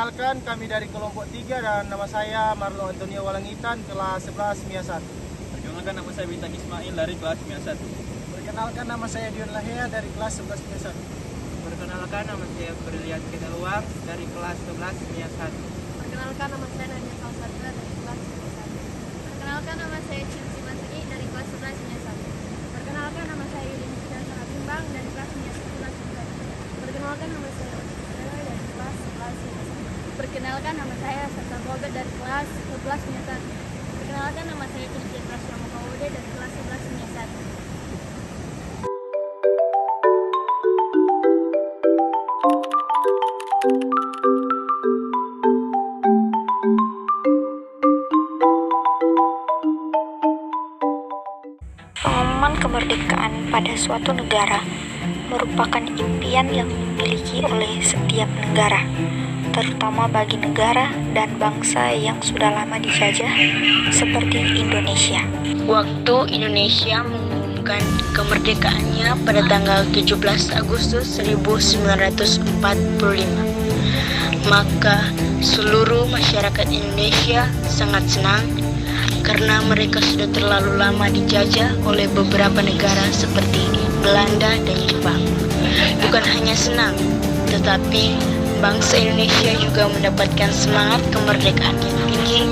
Perkenalkan, kami dari kelompok 3 dan nama saya Marlo Antonio Walangitan, kelas 11 MIA 1. Perkenalkan, nama saya Bintang Ismail dari kelas MIA 1. Perkenalkan, nama saya Dion Lahea dari kelas 11 MIA 1. Perkenalkan, nama saya Berlian Kedaluang dari kelas 11 MIA 1. Perkenalkan, nama saya Nanya Salsabila dari kelas 11. Perkenalkan, nama saya Cinti Masuki dari kelas 11 MIA 1. Perkenalkan, nama saya Yudin Sidansara Bimbang dari kelas MIA 11 MIA 1. Perkenalkan, nama saya Oci Sadara dari kelas 11 MIA 1. Perkenalkan, nama saya Sata Robert dari kelas 11 MIA 1. Perkenalkan, nama saya Christian Prasyama Kawode dari kelas 11 MIA 1. Pengumuman kemerdekaan pada suatu negara merupakan impian yang dimiliki oleh setiap negara, terutama bagi negara dan bangsa yang sudah lama dijajah seperti Indonesia. Waktu Indonesia mengumumkan kemerdekaannya pada tanggal 17 Agustus 1945, maka seluruh masyarakat Indonesia sangat senang karena mereka sudah terlalu lama dijajah oleh beberapa negara seperti Belanda dan Jepang. Bukan hanya senang, tetapi bangsa Indonesia juga mendapatkan semangat kemerdekaan yang tinggi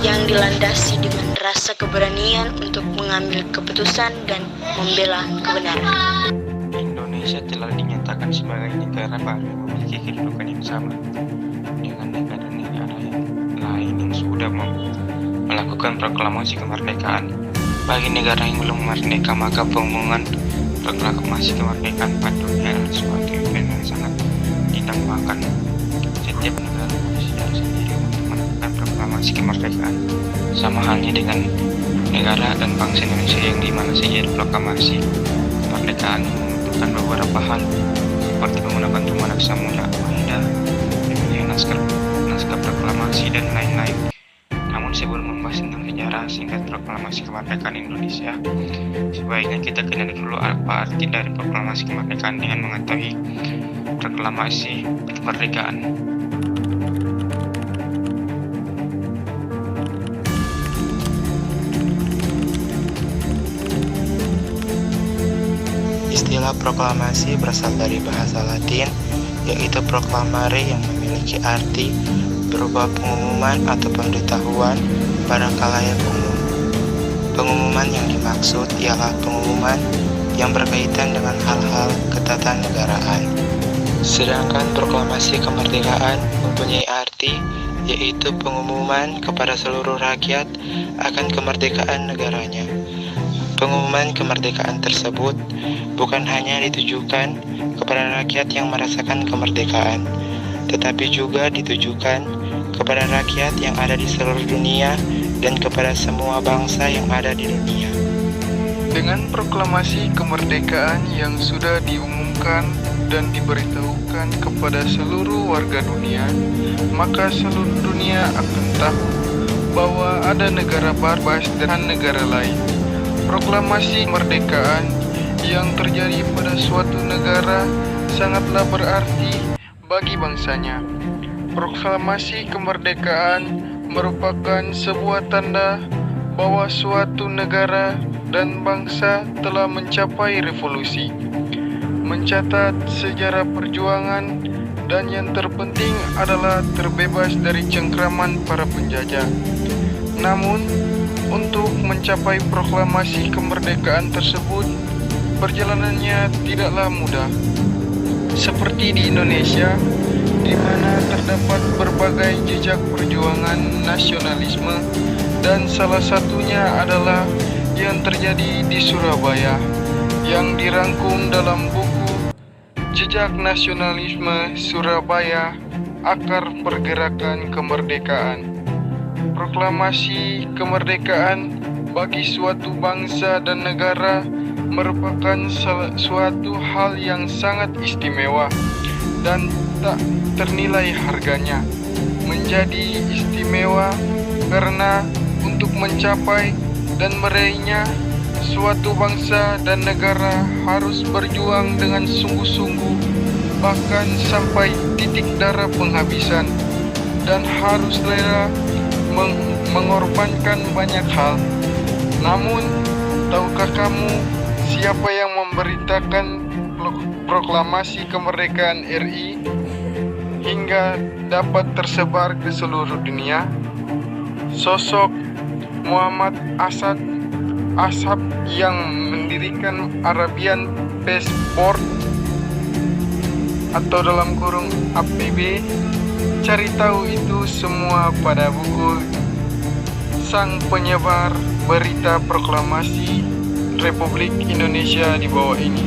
yang dilandasi dengan rasa keberanian untuk mengambil keputusan dan membela kebenaran. Indonesia telah dinyatakan sebagai negara baru yang memiliki kedudukan yang sama dengan negara-negara yang lain yang sudah melakukan proklamasi kemerdekaan. Bagi negara yang belum merdeka, maka pengumuman proklamasi kemerdekaan pada dunia adalah suatu event yang sangat didambakan. Setiap negara berusaha sendiri untuk melakukan proklamasi kemerdekaan. Sama halnya dengan negara dan bangsa Indonesia yang dimana saja proklamasi kemerdekaan membutuhkan beberapa hal seperti menggunakan tulisan aksa mula, naskah proklamasi dan lain-lain. Namun sebelum membahas tentang sejarah singkat proklamasi kemerdekaan Indonesia, sebaiknya kita kenali dulu apa arti dari proklamasi kemerdekaan dengan mengetahui proklamasi kemerdekaan. Istilah proklamasi berasal dari bahasa Latin, yaitu proclamare yang memiliki arti berupa pengumuman atau pemberitahuan pada khalayak umum. Pengumuman yang dimaksud ialah pengumuman yang berkaitan dengan hal-hal ketatanegaraan. Sedangkan proklamasi kemerdekaan mempunyai arti yaitu pengumuman kepada seluruh rakyat akan kemerdekaan negaranya. Pengumuman kemerdekaan tersebut bukan hanya ditujukan kepada rakyat yang merasakan kemerdekaan, tetapi juga ditujukan kepada rakyat yang ada di seluruh dunia dan kepada semua bangsa yang ada di dunia. Dengan proklamasi kemerdekaan yang sudah diumumkan dan diberitahukan kepada seluruh warga dunia, maka seluruh dunia akan tahu bahwa ada negara baru dan negara lain. Proklamasi kemerdekaan yang terjadi pada suatu negara sangatlah berarti bagi bangsanya. Proklamasi kemerdekaan merupakan sebuah tanda bahwa suatu negara dan bangsa telah mencapai revolusi, mencatat sejarah perjuangan, dan yang terpenting adalah terbebas dari cengkraman para penjajah. Namun, untuk mencapai proklamasi kemerdekaan tersebut, perjalanannya tidaklah mudah. Seperti di Indonesia, di mana terdapat berbagai jejak perjuangan nasionalisme, dan salah satunya adalah yang terjadi di Surabaya yang dirangkum dalam buku Jejak Nasionalisme Surabaya, Akar Pergerakan Kemerdekaan. Proklamasi kemerdekaan bagi suatu bangsa dan negara merupakan suatu hal yang sangat istimewa dan tak ternilai harganya. Menjadi istimewa karena untuk mencapai dan meraihnya, suatu bangsa dan negara harus berjuang dengan sungguh-sungguh, bahkan sampai titik darah penghabisan. dan harus rela mengorbankan banyak hal. Namun, tahukah kamu siapa yang memberitakan proklamasi kemerdekaan RI hingga dapat tersebar ke seluruh dunia? Sosok Muhammad Ashab yang mendirikan Arabian Peace Board atau dalam kurung APB. Cari tahu itu semua pada buku sang penyebar berita proklamasi Republik Indonesia di bawah ini.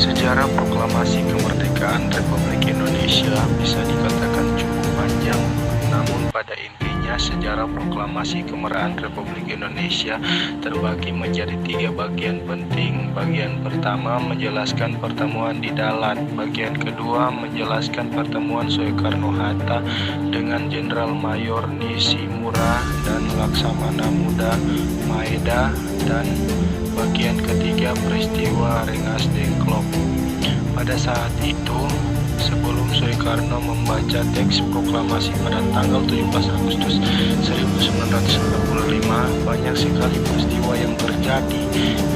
Sejarah proklamasi kemerdekaan Republik Indonesia bisa dikatakan cukup panjang, namun pada intinya sejarah proklamasi kemerdekaan Republik Indonesia terbagi menjadi 3 bagian penting. Bagian pertama menjelaskan pertemuan di Dalat, bagian kedua menjelaskan pertemuan Soekarno-Hatta dengan Jenderal Mayor Nishimura dan Laksamana Muda Maeda, dan bagian ketiga peristiwa Rengas Dengklok. Pada saat itu, sebelum Soekarno membaca teks proklamasi pada tanggal 17 Agustus 1945, banyak sekali peristiwa yang terjadi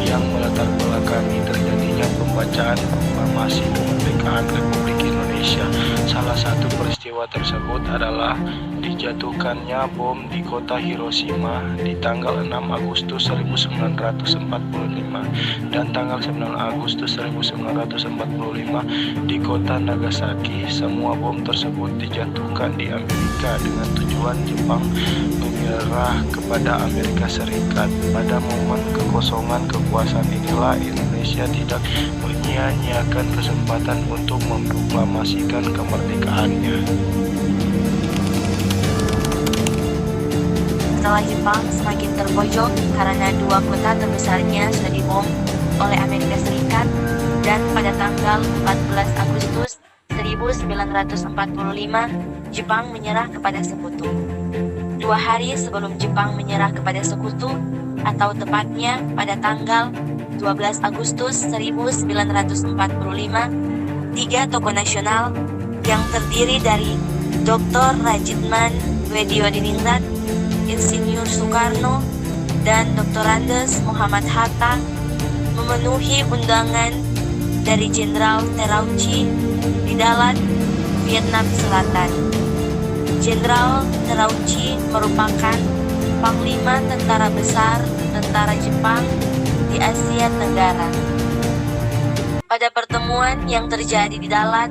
yang melatar belakangi terjadinya pembacaan proklamasi kemerdekaan Republik Indonesia. Salah satu peristiwa tersebut adalah dijatuhkannya bom di kota Hiroshima di tanggal 6 Agustus 1945 dan tanggal 9 Agustus 1945 di kota Nagasaki. Semua bom tersebut dijatuhkan di Amerika dengan tujuan Jepang menyerah kepada Amerika Serikat. Pada momen kekosongan kekuasaan inilah Indonesia tidak menyia-nyiakan kesempatan untuk memproklamasikan kemerdekaannya. Setelah Jepang semakin terpojok karena 2 kota terbesarnya sudah dibom oleh Amerika Serikat, dan pada tanggal 14 Agustus 1945 Jepang menyerah kepada Sekutu. 2 hari sebelum Jepang menyerah kepada Sekutu, atau tepatnya pada tanggal 12 Agustus 1945, 3 tokoh nasional yang terdiri dari Dr. Rajitman Weddiodiningrat, Insinyur Soekarno, dan Dr. Andes Muhammad Hatta memenuhi undangan dari Jenderal Terauchi di Dalat, Vietnam Selatan. Jenderal Terauchi merupakan Panglima Tentara Besar Tentara Jepang di Asia Tenggara. Pada pertemuan yang terjadi di Dalat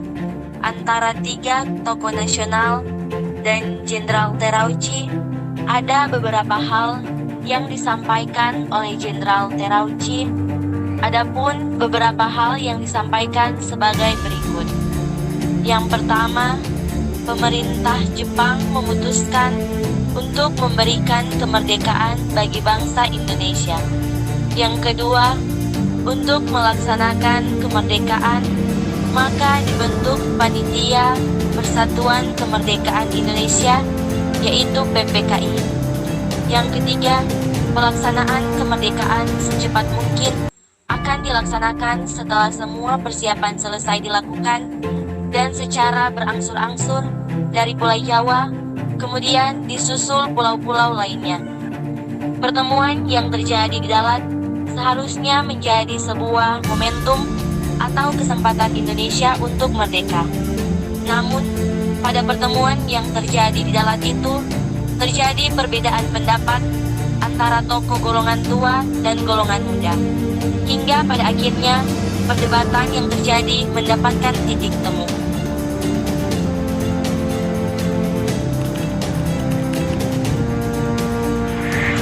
antara 3 tokoh nasional dan Jenderal Terauchi, ada beberapa hal yang disampaikan oleh Jenderal Terauchi. Adapun beberapa hal yang disampaikan sebagai berikut. Yang pertama, pemerintah Jepang memutuskan untuk memberikan kemerdekaan bagi bangsa Indonesia. Yang kedua, untuk melaksanakan kemerdekaan, maka dibentuk Panitia Persatuan Kemerdekaan Indonesia, yaitu PPKI. Yang ketiga, pelaksanaan kemerdekaan secepat mungkin akan dilaksanakan setelah semua persiapan selesai dilakukan dan secara berangsur-angsur dari Pulau Jawa, kemudian disusul pulau-pulau lainnya. Pertemuan yang terjadi di Dalat seharusnya menjadi sebuah momentum atau kesempatan Indonesia untuk merdeka. Namun, pada pertemuan yang terjadi di Dalat itu, terjadi perbedaan pendapat antara tokoh golongan tua dan golongan muda. Hingga pada akhirnya, perdebatan yang terjadi mendapatkan titik temu.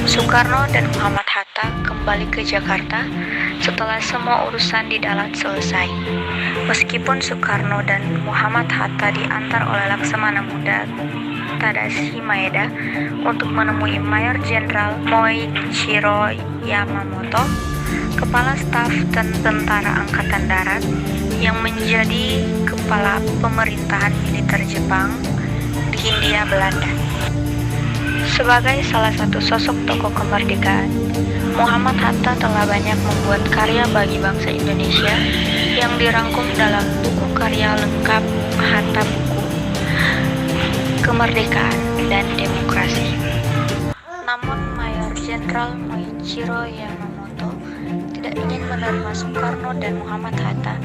Soekarno dan Muhammad Hatta kembali ke Jakarta setelah semua urusan di Dalat selesai. Meskipun Soekarno dan Muhammad Hatta diantar oleh Laksamana Muda Tadashi Maeda untuk menemui Mayor Jenderal Moichiro Yamamoto, Kepala Staf dan Tentara Angkatan Darat yang menjadi kepala pemerintahan militer Jepang di Hindia Belanda. Sebagai salah satu sosok tokoh kemerdekaan, Muhammad Hatta telah banyak membuat karya bagi bangsa Indonesia yang dirangkum dalam buku karya lengkap Hatta Buku Kemerdekaan dan Demokrasi. Namun Mayor Jenderal Moichiro Yamamoto tidak ingin menerima Soekarno dan Muhammad Hatta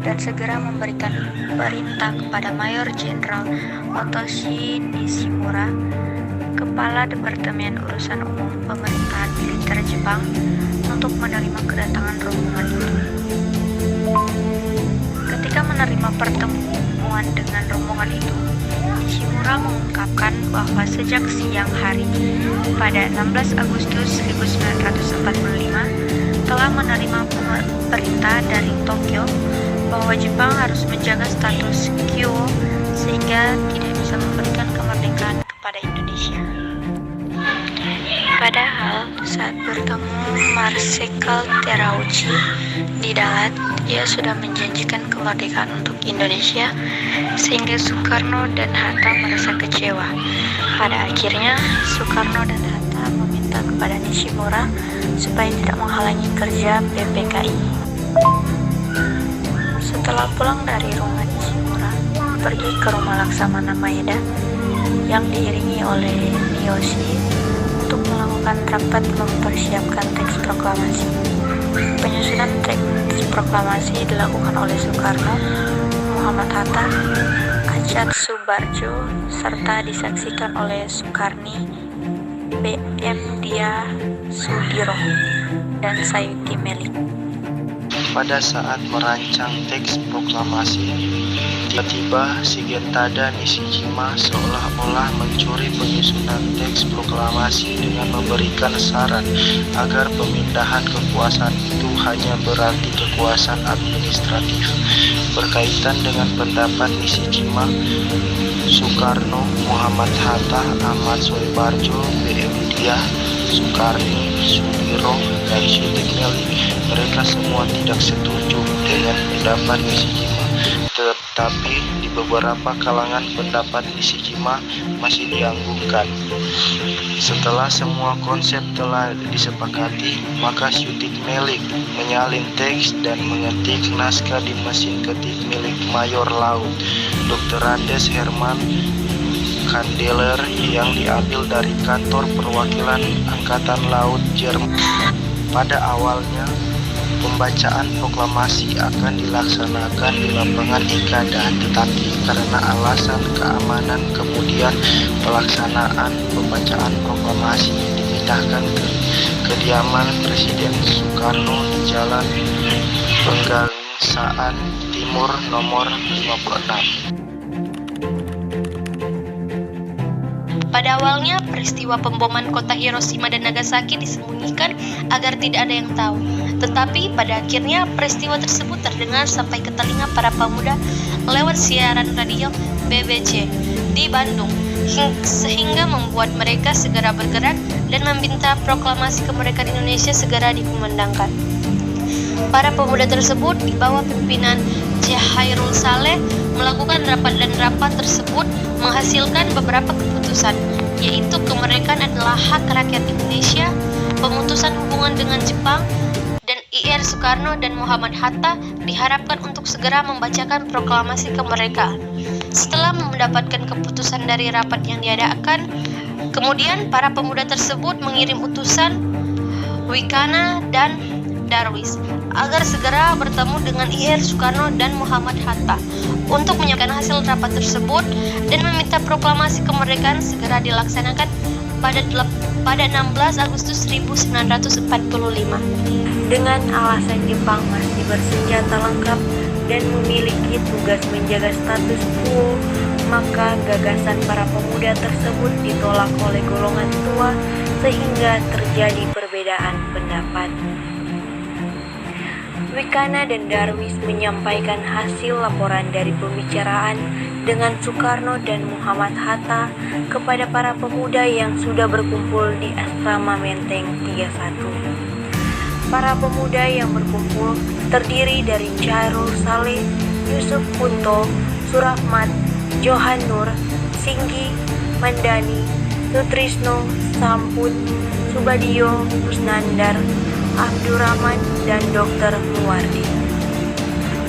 dan segera memberikan perintah kepada Mayor Jenderal Otoshi Nishimura, Kepala Departemen Urusan Umum Pemerintahan Militer Jepang, untuk menerima kedatangan rombongan itu. Ketika menerima pertemuan dengan rombongan itu, Nishimura mengungkapkan bahwa sejak siang hari pada 16 Agustus 1945 telah menerima perintah dari Tokyo bahwa Jepang harus menjaga status quo sehingga tidak bisa memberikan kemerdekaan kepada Indonesia. Padahal saat bertemu Marsikal Terauchi di Dalat, ia sudah menjanjikan kemerdekaan untuk Indonesia, sehingga Soekarno dan Hatta merasa kecewa. Pada akhirnya, Soekarno dan Hatta meminta kepada Nishimura supaya tidak menghalangi kerja PPKI. Setelah pulang dari rumah Nishimura, pergi ke rumah Laksamana Maeda yang diiringi oleh Miyoshi untuk melakukan rapat mempersiapkan teks proklamasi. Penyusunan teks proklamasi dilakukan oleh Soekarno, Muhammad Hatta, Achat Subarjo, serta disaksikan oleh Sukarni, B.M. Dia Sudiro, dan Sayuti Melik. Pada saat merancang teks proklamasi, tiba-tiba Shigetada Nishijima seolah-olah mencuri penyusunan teks proklamasi dengan memberikan saran agar pemindahan kekuasaan itu hanya berarti kekuasaan administratif. Berkaitan dengan pendapat Nishijima, Soekarno, Muhammad Hatta, Ahmad Soebarjo, B.M. Dia, Sukarni, Sudiro, dan Sayuti Melik, mereka semua tidak setuju dengan pendapat Nishijima. Tetapi di beberapa kalangan pendapat Nishijima masih dianggungkan. Setelah semua konsep telah disepakati, maka Sayuti Melik menyalin teks dan mengetik naskah di mesin ketik milik Mayor Laut Dr. Andes Herman Kandeler yang diambil dari kantor perwakilan Angkatan Laut Jerman. Pada awalnya, pembacaan proklamasi akan dilaksanakan di lapangan Ikada, tetapi karena alasan keamanan kemudian pelaksanaan pembacaan proklamasi dipindahkan ke kediaman Presiden Soekarno di Jalan Pegangsaan Timur nomor 56. Pada awalnya, peristiwa pemboman kota Hiroshima dan Nagasaki disembunyikan agar tidak ada yang tahu. Tetapi pada akhirnya peristiwa tersebut terdengar sampai ke telinga para pemuda lewat siaran radio BBC di Bandung, sehingga membuat mereka segera bergerak dan meminta proklamasi kemerdekaan Indonesia segera dikumandangkan. Para pemuda tersebut di bawah pimpinan Syekh Hairul Saleh melakukan rapat tersebut menghasilkan beberapa keputusan, yaitu kemerdekaan adalah hak rakyat Indonesia, pemutusan hubungan dengan Jepang, dan Ir Soekarno dan Muhammad Hatta diharapkan untuk segera membacakan proklamasi kemerdekaan. Setelah mendapatkan keputusan dari rapat yang diadakan, kemudian para pemuda tersebut mengirim utusan Wikana dan Darwis agar segera bertemu dengan Ir Soekarno dan Muhammad Hatta untuk menyampaikan hasil rapat tersebut dan meminta proklamasi kemerdekaan segera dilaksanakan pada 16 Agustus 1945. Dengan alasan Jepang masih bersenjata lengkap dan memiliki tugas menjaga status quo, maka gagasan para pemuda tersebut ditolak oleh golongan tua sehingga terjadi perbedaan pendapat. Wikana dan Darwis menyampaikan hasil laporan dari pembicaraan dengan Soekarno dan Muhammad Hatta kepada para pemuda yang sudah berkumpul di Asrama Menteng 31. Para pemuda yang berkumpul terdiri dari Chairul Saleh, Yusuf Kunto, Surahmat, Johan Nur, Singgi, Mandani, Sutrisno, Samput, Subadio, Kusnandar, Abdurrahman, dan Dr. Muwardi.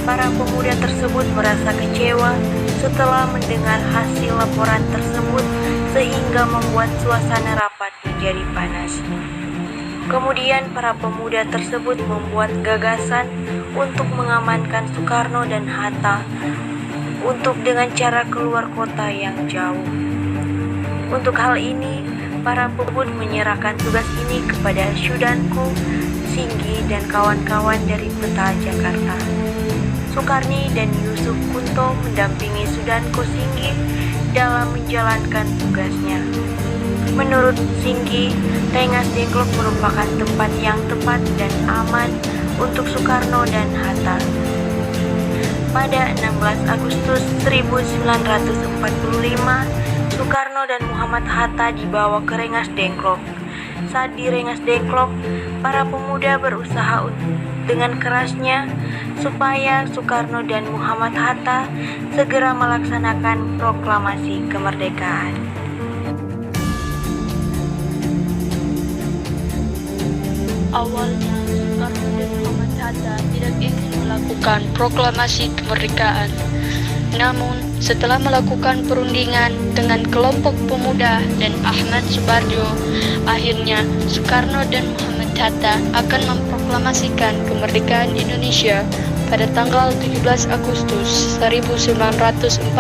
Para pemuda tersebut merasa kecewa setelah mendengar hasil laporan tersebut sehingga membuat suasana rapat menjadi panas. Kemudian para pemuda tersebut membuat gagasan untuk mengamankan Soekarno dan Hatta untuk dengan cara keluar kota yang jauh. Untuk hal ini, para pemuda menyerahkan tugas ini kepada Sudanku, Singgi, dan kawan-kawan dari peta Jakarta. Soekarni dan Yusuf Kunto mendampingi Sudanku Singgi dalam menjalankan tugasnya. Menurut Singgi, Rengas Dengklok merupakan tempat yang tepat dan aman untuk Soekarno dan Hatta. Pada 16 Agustus 1945, Soekarno dan Muhammad Hatta dibawa ke Rengas Dengklok. Saat di Rengas Dengklok, para pemuda berusaha dengan kerasnya supaya Soekarno dan Muhammad Hatta segera melaksanakan proklamasi kemerdekaan. Awalnya, Soekarno dan Muhammad Hatta tidak ingin melakukan proklamasi kemerdekaan. Namun, setelah melakukan perundingan dengan kelompok pemuda dan Ahmad Subarjo, akhirnya Soekarno dan Muhammad Hatta akan memproklamasikan kemerdekaan Indonesia pada tanggal 17 Agustus 1945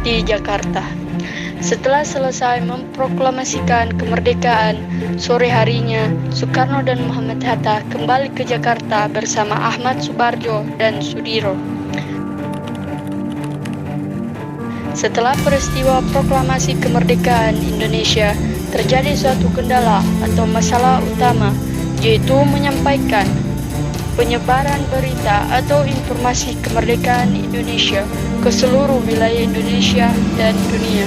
di Jakarta. Setelah selesai memproklamasikan kemerdekaan, sore harinya Soekarno dan Muhammad Hatta kembali ke Jakarta bersama Ahmad Subarjo dan Sudiro. Setelah peristiwa proklamasi kemerdekaan Indonesia, terjadi suatu kendala atau masalah utama, yaitu menyampaikan penyebaran berita atau informasi kemerdekaan Indonesia ke seluruh wilayah Indonesia dan dunia.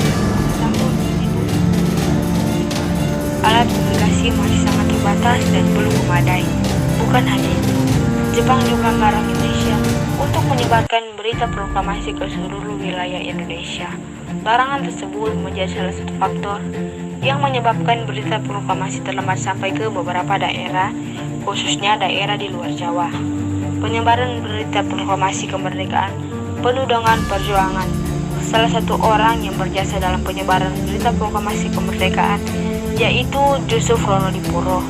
Alat komunikasi masih sangat terbatas dan belum memadai. Bukan hanya itu, Jepang juga melarang Indonesia untuk menyebarkan berita proklamasi ke seluruh wilayah Indonesia. Larangan tersebut menjadi salah satu faktor yang menyebabkan berita proklamasi terlambat sampai ke beberapa daerah, khususnya daerah di luar Jawa. Penyebaran berita proklamasi kemerdekaan penuh dengan perjuangan. Salah satu orang yang berjasa dalam penyebaran berita proklamasi kemerdekaan yaitu Yusuf Ronodipuro.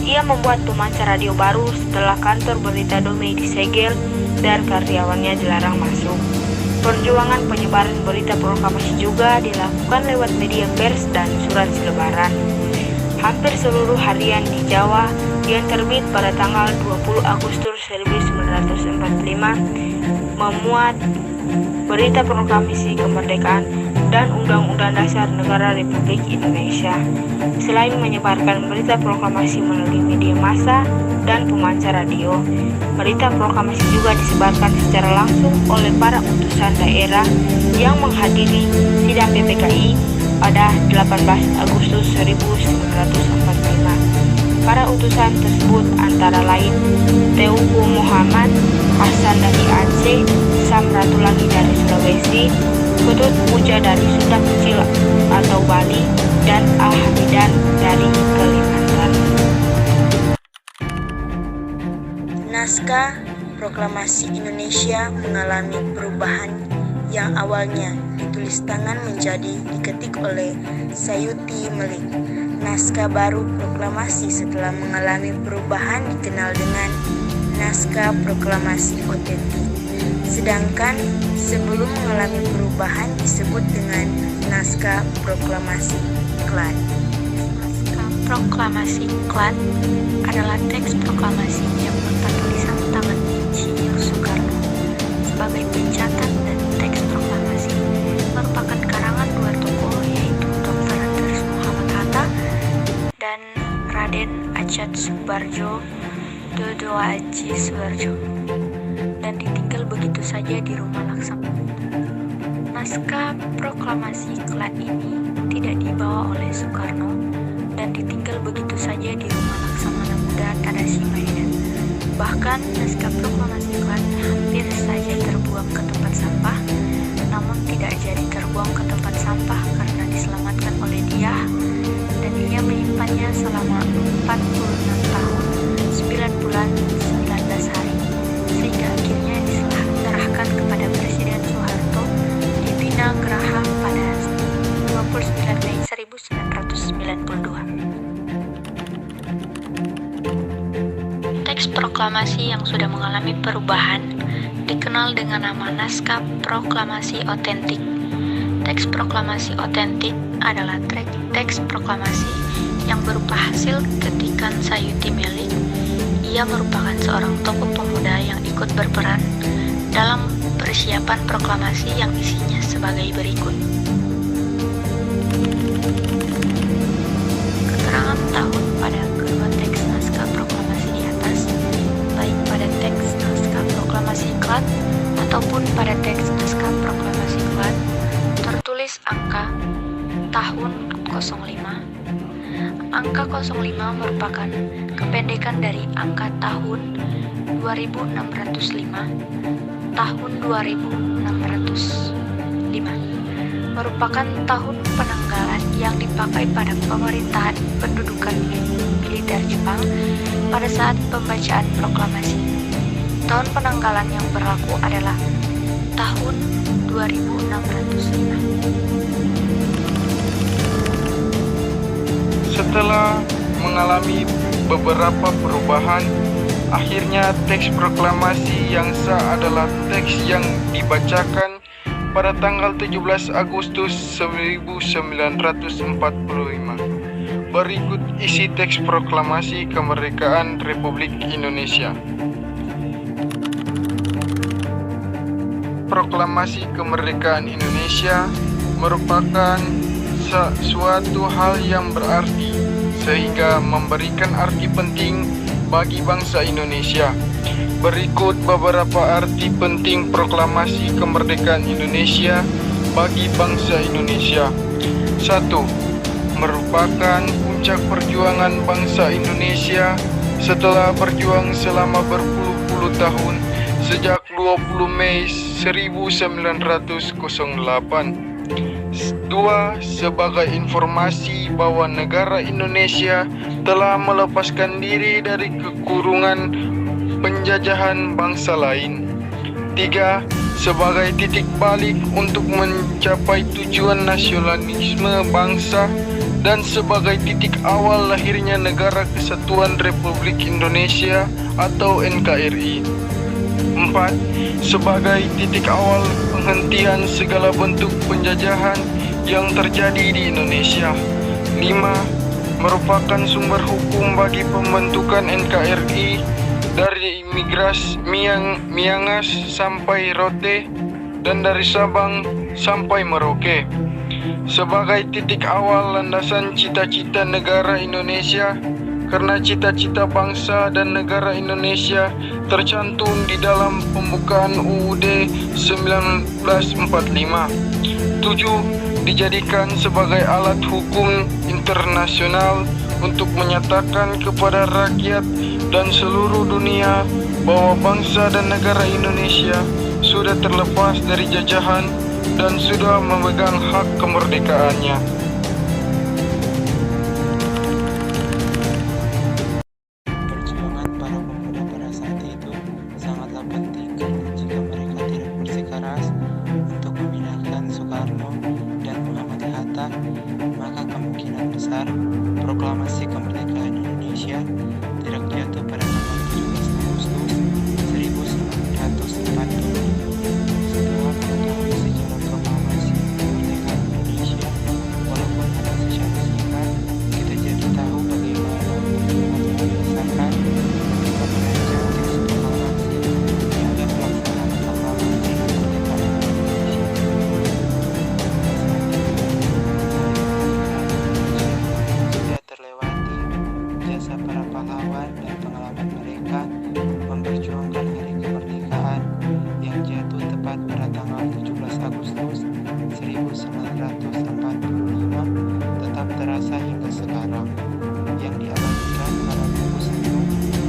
Ia membuat pemancar radio baru setelah kantor berita Domei disegel dan karyawannya dilarang masuk. Perjuangan penyebaran berita proklamasi juga dilakukan lewat media pers dan surat selebaran. Hampir seluruh harian di Jawa yang terbit pada tanggal 20 Agustus 1945 memuat berita proklamasi kemerdekaan dan Undang-Undang Dasar Negara Republik Indonesia. Selain menyebarkan berita proklamasi melalui media massa dan pemancar radio, berita proklamasi juga disebarkan secara langsung oleh para utusan daerah yang menghadiri sidang PPKI pada 18 Agustus 1945. Para utusan tersebut antara lain Teuku Muhammad, Hasan dari Aceh, Samratulangi dari Sulawesi, Ketut Puja dari Sunda Kecil atau Bali, dan Al-Hamidan dari Kalimantan. Naskah Proklamasi Indonesia mengalami perubahan yang awalnya ditulis tangan menjadi diketik oleh Sayuti Melik. Naskah baru proklamasi setelah mengalami perubahan dikenal dengan naskah proklamasi otentik. Sedangkan sebelum mengalami perubahan disebut dengan naskah proklamasi klan. Naskah proklamasi klan adalah teks proklamasi yang berupa tulisan tangan Insinyur Soekarno. Sebagai pencatan dan teks proklamasi merupakan karangan dua tokoh yaitu Dr. Antaris Muhammad Hatta dan Raden Achad Subarjo, Dodo Aji Subarjo, dan ditinggal begitu saja di rumah Laksamana. Naskah proklamasi klan ini tidak dibawa oleh Soekarno dan ditinggal begitu saja di rumah Laksamana Muda Tadasimaya. Bahkan naskah proklamasi klan hampir saja terbuang ke tempat sampah, namun tidak jadi terbuang ke tempat sampah karena diselamatkan rupiah dan ia menyimpannya selama 46 tahun, 9 bulan, 19 hari, sehingga akhirnya diserahkan kepada Presiden Soeharto di Bina Geraha pada 29 Mei 1992. Teks proklamasi yang sudah mengalami perubahan dikenal dengan nama naskah proklamasi otentik. Teks proklamasi otentik adalah teks proklamasi yang berupa hasil ketikan Sayuti Melik. Ia merupakan seorang tokoh pemuda yang ikut berperan dalam persiapan proklamasi yang isinya sebagai berikut. Keterangan tahun pada kedua teks naskah proklamasi di atas, baik pada teks naskah proklamasi Klat ataupun pada teks naskah proklamasi Klat, tertulis angka tahun 05. Angka 05 merupakan kependekan dari angka tahun 2605. Tahun 2605 merupakan tahun penanggalan yang dipakai pada pemerintahan pendudukan militer Jepang pada saat pembacaan proklamasi. Tahun penanggalan yang berlaku adalah tahun 2605. Setelah mengalami beberapa perubahan, akhirnya teks proklamasi yang sah adalah teks yang dibacakan pada tanggal 17 Agustus 1945. Berikut isi teks proklamasi kemerdekaan Republik Indonesia. Proklamasi kemerdekaan Indonesia merupakan suatu hal yang berarti sehingga memberikan arti penting bagi bangsa Indonesia. Berikut beberapa arti penting proklamasi kemerdekaan Indonesia bagi bangsa Indonesia. 1. Merupakan puncak perjuangan bangsa Indonesia setelah berjuang selama berpuluh-puluh tahun sejak 20 Mei 1908. 2. Sebagai informasi bahwa negara Indonesia telah melepaskan diri dari kekurungan penjajahan bangsa lain. 3. Sebagai titik balik untuk mencapai tujuan nasionalisme bangsa dan sebagai titik awal lahirnya Negara Kesatuan Republik Indonesia atau NKRI. 4. Sebagai titik awal penghentian segala bentuk penjajahan yang terjadi di Indonesia. 5. Merupakan sumber hukum bagi pembentukan NKRI dari Miangas sampai Rote dan dari Sabang sampai Merauke. Sebagai titik awal landasan cita-cita negara Indonesia, karena cita-cita bangsa dan negara Indonesia tercantum di dalam pembukaan UUD 1945. 7. Dijadikan sebagai alat hukum internasional untuk menyatakan kepada rakyat dan seluruh dunia bahwa bangsa dan negara Indonesia sudah terlepas dari jajahan dan sudah memegang hak kemerdekaannya. Perjuangan para pemuda pada saat itu sangatlah penting karena jika mereka tidak bersikeras untuk memindahkan Soekarno dan Muhammad Hatta, maka kemungkinan besar proklamasi kemerdekaan Indonesia tidak jatuh pada tanggal 17 Agustus 1945. Setelah mengetahui sejarah proklamasi kemerdekaan Indonesia, walaupun hanya secara singkat, kita jadi tahu bagaimana perjuangan yang dirasakan ketika merancang teks proklamasi hingga pelaksanaan proklamasi kemerdekaan Indonesia. Sudah terlewati jasa para pahlawan dan pengalaman mereka memperjuangkan hari kemerdekaan yang jatuh tepat pada tanggal 17 Agustus 1945 tetap terasa hingga sekarang, yang diabadikan pada buku satu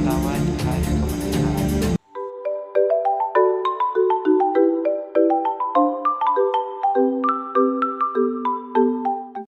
tawa di hari kemerdekaan.